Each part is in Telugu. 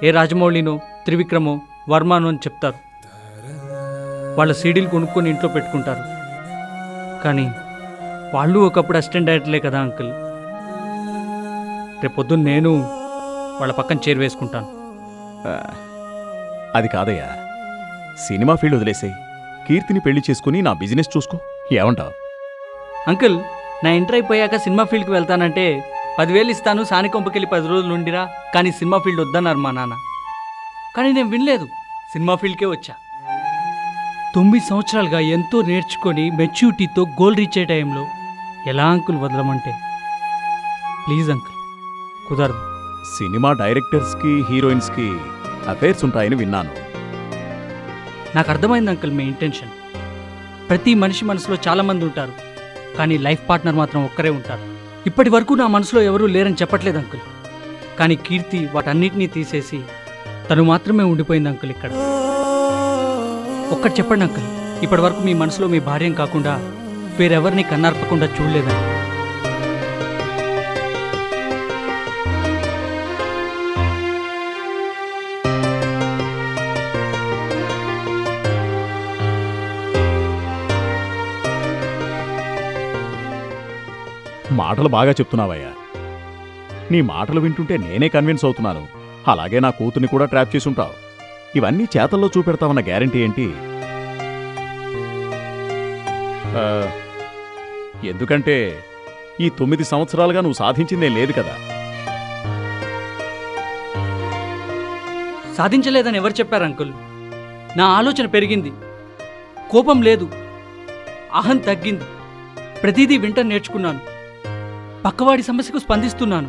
ఏ రాజమౌళినో త్రివిక్రమో వర్మనో అని చెప్తారు. వాళ్ళ సీడీలు కొనుక్కొని ఇంట్లో పెట్టుకుంటారు. కానీ వాళ్ళు ఒకప్పుడు అసిస్టెంట్ డైరెక్టర్లే కదా అంకుల్. రేపొద్దున్న నేను వాళ్ళ పక్కన చేరు వేసుకుంటాను. అది కాదయ్యా, సినిమా ఫీల్డ్ వదిలేసాయి, కీర్తిని పెళ్లి చేసుకుని నా బిజినెస్ చూసుకో. ఏమంటావు? అంకుల్, నా ఇంటర్ అయిపోయాక సినిమా ఫీల్డ్కి వెళ్తానంటే 10,000 ఇస్తాను, సానికొంపకెళ్ళి 10 రోజులు ఉండిరా, కానీ సినిమా ఫీల్డ్ వద్దన్నారు మా నాన్న. కానీ నేను వినలేదు, సినిమా ఫీల్డ్కే వచ్చా. 9 సంవత్సరాలుగా ఎంతో నేర్చుకొని మెచ్యూరిటీతో గోల్ రీచ్ అయ్యే టైంలో ఎలా అంకుల్ వదలమంటే? ప్లీజ్ అంకుల్, కుదరదు. సినిమా డైరెక్టర్స్కి హీరోయిన్స్కి అఫైర్స్ ఉంటాయని విన్నాను. నాకు అర్థమైంది అంకుల్ మీ ఇంటెన్షన్. ప్రతి మనిషి మనసులో చాలామంది ఉంటారు, కానీ లైఫ్ పార్ట్నర్ మాత్రం ఒక్కరే ఉంటారు. ఇప్పటి వరకు నా మనసులో ఎవరూ లేరని చెప్పట్లేదు అంకుల్, కానీ కీర్తి వాటన్నిటినీ తీసేసి తను మాత్రమే ఉండిపోయింది అంకుల్ ఇక్కడ. ఒక్కటి చెప్పండి అంకుల్, ఇప్పటి వరకు మీ మనసులో మీ భార్యం కాకుండా వేరెవరిని కన్నార్పకుండా చూడలేదని. మాటలు బాగా చెప్తున్నావయ్యా. నీ మాటలు వింటుంటే నేనే కన్విన్స్ అవుతున్నాను. అలాగే నా కూతుర్ని కూడా ట్రాప్ చేసి ఉంటావు. ఇవన్నీ చేతల్లో చూపెడతావన్న గ్యారంటీ ఏంటి? ఎందుకంటే ఈ 9 సంవత్సరాలుగా నువ్వు సాధించిందేం లేదు కదా. సాధించలేదని ఎవరు చెప్పారు అంకుల్? నా ఆలోచన పెరిగింది, కోపం లేదు, అహం తగ్గింది, ప్రతిదీ వింట నేర్చుకున్నాను, పక్కవాడి సమస్యకు స్పందిస్తున్నాను,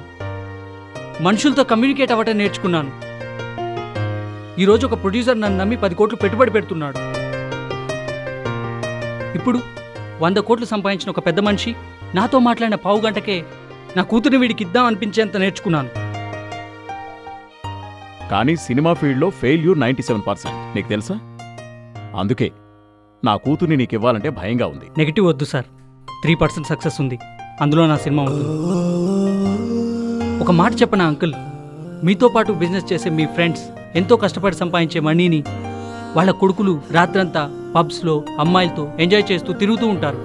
మనుషులతో కమ్యూనికేట్ అవ్వటం నేర్చుకున్నాను. ఈరోజు ఒక ప్రొడ్యూసర్ నన్ను నమ్మి 10 కోట్లు పెట్టుబడి పెడుతున్నాడు. ఇప్పుడు 100 కోట్లు సంపాదించిన ఒక పెద్ద మనిషి నాతో మాట్లాడిన పావు గంటకే నా కూతురిని వీడికి ఇద్దాం అనిపించేంత నేర్చుకున్నాను. కానీ సినిమా ఫీల్డ్లో ఫెయిల్యూర్ 97%, నీకు తెలుసా? అందుకే నా కూతుర్ని నీకు ఇవ్వాలంటే భయంగా ఉంది. నెగిటివ్ వద్దు సార్, 3% సక్సెస్ ఉంది, అందులో నా సినిమా ఉంటుంది. ఒక మాట చెప్పనా అంకుల్, మీతో పాటు బిజినెస్ చేసే మీ ఫ్రెండ్స్ ఎంతో కష్టపడి సంపాదించే మనీని వాళ్ళ కొడుకులు రాత్రంతా పబ్స్లో అమ్మాయిలతో ఎంజాయ్ చేస్తూ తిరుగుతూ ఉంటారు.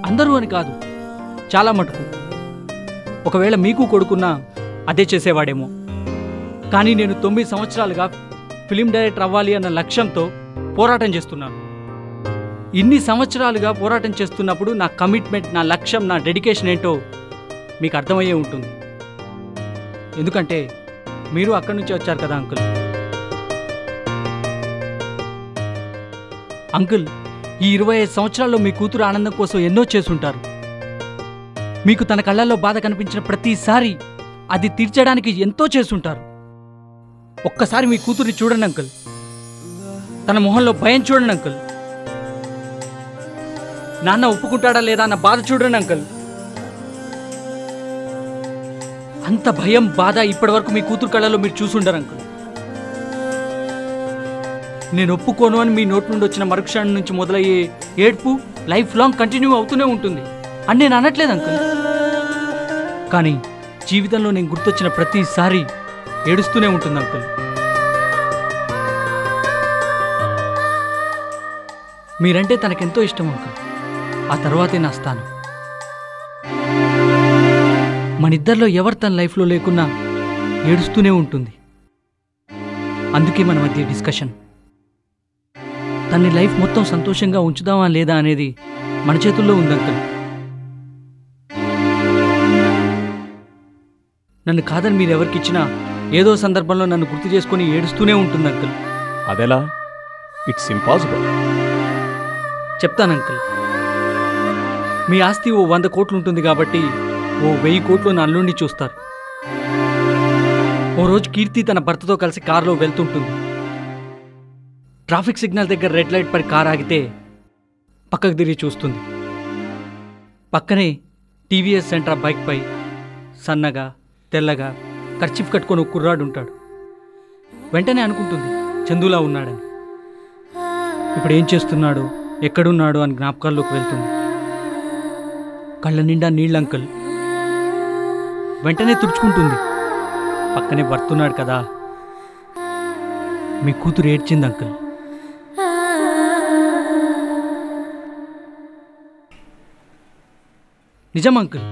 అందరూ అని కాదు, చాలా మటుకు. ఒకవేళ మీకు కొడుకున్నా అదే చేసేవాడేమో. కానీ నేను 9 సంవత్సరాలుగా ఫిలిం డైరెక్టర్ అవ్వాలి అన్న లక్ష్యంతో పోరాటం చేస్తున్నాను. ఇన్ని సంవత్సరాలుగా పోరాటం చేస్తున్నప్పుడు నా కమిట్మెంట్, నా లక్ష్యం, నా డెడికేషన్ ఏంటో మీకు అర్థమయ్యే ఉంటుంది. ఎందుకంటే మీరు అక్కడి నుంచి వచ్చారు కదా అంకుల్. అంకుల్, ఈ 25 సంవత్సరాల్లో మీ కూతురు ఆనందం కోసం ఎన్నో చేసుంటారు. మీకు తన కళ్ళల్లో బాధ కనిపించిన ప్రతిసారి అది తీర్చడానికి ఎంతో చేసుంటారు. ఒక్కసారి మీ కూతుర్ని చూడండి అంకుల్, తన మొహంలో భయం చూడండి అంకుల్, నాన్న ఒప్పుకుంటాడా లేదా అన్న బాధ చూడండి అంకుల్. అంత భయం, బాధ ఇప్పటి వరకు మీ కూతురు కళ్ళలో మీరు చూసుండరు అంకుల్. నేను ఒప్పుకోను అని మీ నోటి నుండి వచ్చిన మరుక్షణం నుంచి మొదలయ్యే ఏడ్పు లైఫ్ లాంగ్ కంటిన్యూ అవుతూనే ఉంటుంది అని నేను అనట్లేదు అంకుల్. కానీ జీవితంలో నేను గుర్తొచ్చిన ప్రతిసారి ఏడుస్తూనే ఉంటుంది అంకుల్. మీరంటే తనకెంతో ఇష్టం అంకుల్, ఆ తర్వాతే నా స్థానం. మనిద్దరిలో ఎవరు తన లైఫ్లో లేకున్నా ఏడుస్తూనే ఉంటుంది. అందుకే మన మధ్య డిస్కషన్. తన లైఫ్ మొత్తం సంతోషంగా ఉంచుదామా లేదా అనేది మన చేతుల్లో ఉంది అంకుల్. నన్ను కాదని మీరు ఎవరికిచ్చినా ఏదో సందర్భంలో నన్ను గుర్తు చేసుకుని ఏడుస్తూనే ఉంటుంది అంకుల్. అదెలా? It's impossible. చెప్తాను అంకుల్. మీ ఆస్తి ఓ 100 కోట్లు ఉంటుంది కాబట్టి ఓ 1000 కోట్లు నా అల్లుండి చూస్తారు. ఓ రోజు కీర్తి తన భర్తతో కలిసి కారులో వెళ్తుంటుంది. ట్రాఫిక్ సిగ్నల్ దగ్గర రెడ్ లైట్ పడి కారు ఆగితే పక్కకు తిరిగి చూస్తుంది. పక్కనే టీవీఎస్ సెంట్రా బైక్పై సన్నగా తెల్లగా కర్చీఫ్ కట్టుకొని ఒక కుర్రాడు ఉంటాడు. వెంటనే అనుకుంటుంది చందులా ఉన్నాడని. ఇప్పుడు ఏం చేస్తున్నాడు, ఎక్కడున్నాడు అని జ్ఞాపకాల్లోకి వెళ్తుంది. కళ్ళ నిండా నీళ్ళు అంకుల్. వెంటనే తుడుచుకుంటుంది. పక్కనే భర్తున్నాడు కదా మీ కూతురు ఏడ్చింది అంకుల్. నిజం అంకుల్.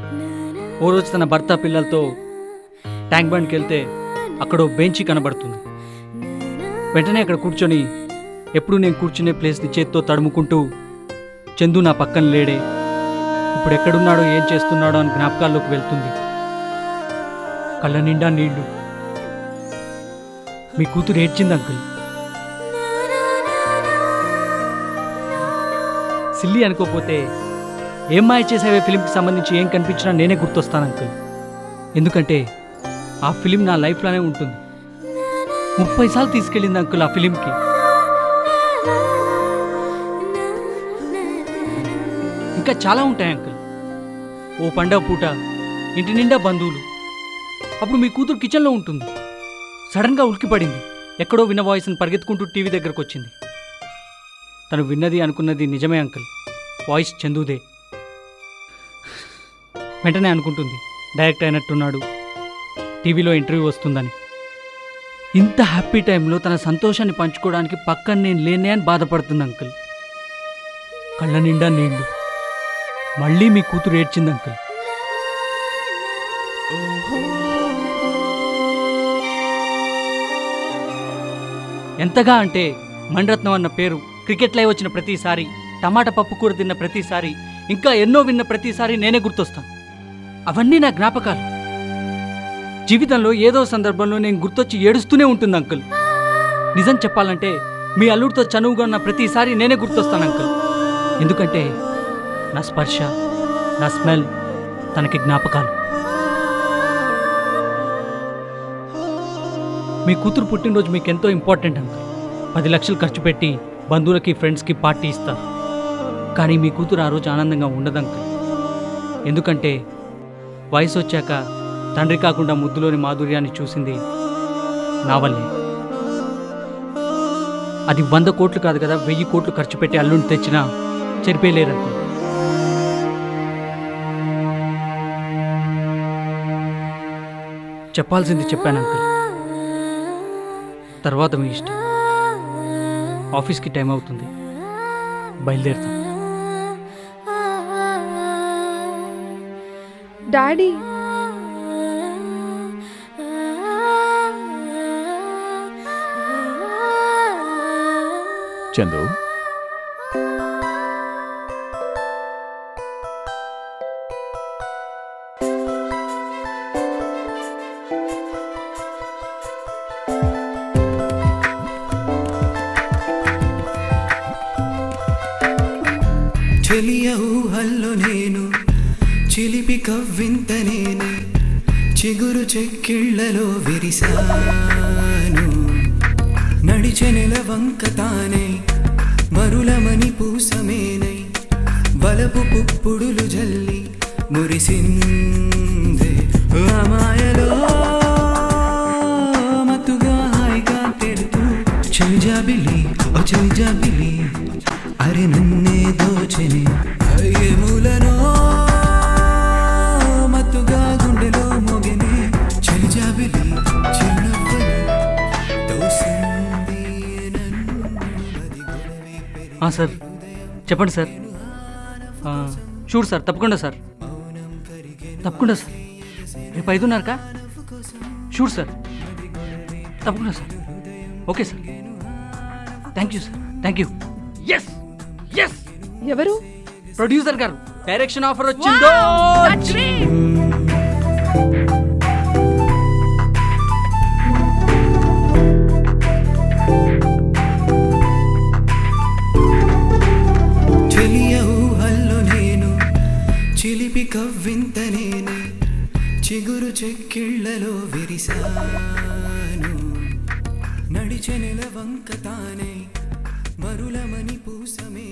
ఓ రోజు తన భర్త పిల్లలతో ట్యాంక్ బండ్కి వెళ్తే అక్కడ బెంచి కనబడుతుంది. వెంటనే అక్కడ కూర్చొని ఎప్పుడు నేను కూర్చునే ప్లేస్ని చేత్తో తడుముకుంటూ, చందు నా పక్కన లేడే, ఇప్పుడు ఎక్కడున్నాడో ఏం చేస్తున్నాడో అని జ్ఞాపకాల్లోకి వెళ్తుంది. కళ్ళ నిండా నీళ్లు. మీ కూతురు ఏడ్చింది అంకుల్. సిల్లి అనుకోపోతే ఏం మాయ చేసావే ఫిలింకి సంబంధించి ఏం కనిపించినా నేనే గుర్తొస్తాను అంకుల్. ఎందుకంటే ఆ ఫిలిం నా లైఫ్లోనే ఉంటుంది. 30 సార్లు తీసుకెళ్ళింది అంకుల్ ఆ ఫిలింకి. ఇంకా చాలా ఉంటాయి అంకుల్. ఓ పండగ పూట ఇంటి నిండా బంధువులు. అప్పుడు మీ కూతురు కిచెన్లో ఉంటుంది. సడన్గా ఉలికిపడింది. ఎక్కడో విన్న వాయిస్ని పరిగెత్తుకుంటూ టీవీ దగ్గరకు వచ్చింది. తను విన్నది అనుకున్నది నిజమే అంకుల్. వాయిస్ చందుదే. వెంటనే అనుకుంటుంది డైరెక్ట్ అయినట్టున్నాడు, టీవీలో ఇంటర్వ్యూ వస్తుందని. ఇంత హ్యాపీ టైంలో తన సంతోషాన్ని పంచుకోవడానికి పక్కన నేను లేనే అని బాధపడుతుంది అంకుల్. కళ్ళ నిండా నీళ్లు. మళ్ళీ మీ కూతురు ఏడ్చింది అంకుల్. ఎంతగా అంటే మణిరత్నం అన్న పేరు క్రికెట్ లైవ్ వచ్చిన ప్రతిసారి, టమాటా పప్పు కూర తిన్న ప్రతిసారి, ఇంకా ఎన్నో విన్న ప్రతిసారి నేనే గుర్తొస్తాను. అవన్నీ నా జ్ఞాపకాలు. జీవితంలో ఏదో సందర్భంలో నేను గుర్తొచ్చి ఏడుస్తూనే ఉంటుంది అంకుల్. నిజం చెప్పాలంటే మీ అల్లుడితో చనువుగా ఉన్న ప్రతిసారి నేనే గుర్తొస్తాను అంకుల్. ఎందుకంటే నా స్పర్శ, నా స్మెల్ తనకి జ్ఞాపకాలు. మీ కూతురు పుట్టినరోజు మీకు ఎంతో ఇంపార్టెంట్ అంకుల్. 10 లక్షలు ఖర్చు పెట్టి బంధువులకి ఫ్రెండ్స్కి పార్టీ ఇస్తారు. కానీ మీ కూతురు ఆ రోజు ఆనందంగా ఉండదు అంకుల్. ఎందుకంటే వయసు వచ్చాక తండ్రి కాకుండా ముద్దులోని మాధుర్యాన్ని చూసింది నా వల్లే. అది 100 కోట్లు కాదు కదా, 1000 కోట్లు ఖర్చు పెట్టి అల్లుని తెచ్చినా చెరిపేయలేరు అంకుల్. చెప్పాల్సింది చెప్పాను అంకుల్. తర్వాత మీ ఇష్టం. ఆఫీస్కి టైం అవుతుంది, బయలుదేరుతాం. డాడీ, చందు, చెలియ ఊహల్లో నేను, చిలిపి కవ్వింత నేనే, చిగురు చెక్కిళ్లలో విరిసాను. నడిచె నెల వంక తానే, మరులమని పూసమేనై, బలపు పుప్పుడులు జల్లి మురిసిందే. మాయలో మత్తుగా హాయిగా తెరుతూ, చెవిజాబిలి ఓ చెవిజాబిలి, అరే నన్నే దోచెని మూలనో మత్తుగా గుండెలో మోగెనే, చెలిజాబిలి చిన్నవ్వని తోసింది నన్ను. సార్ చెప్పండి సార్. షూర్ సార్, తప్పకుండా సార్, తప్పకుండా సార్. రేపు 5:30కా? షూర్ సార్, తప్పకుండా sir. Okay sir, thank you sir, thank you. Yes yes. ఎవరు? ప్రొడ్యూసర్ గారు డైరెక్షన్ ఆఫర్ వచ్చిందో. చెలియ ఊహల్లో నేను, చిలిపి కవ్వింత నేనే, చిగురు చెక్కిళ్లలో విరిసాను. నడిచె నెల వంక తానే, మరులమని పూసమే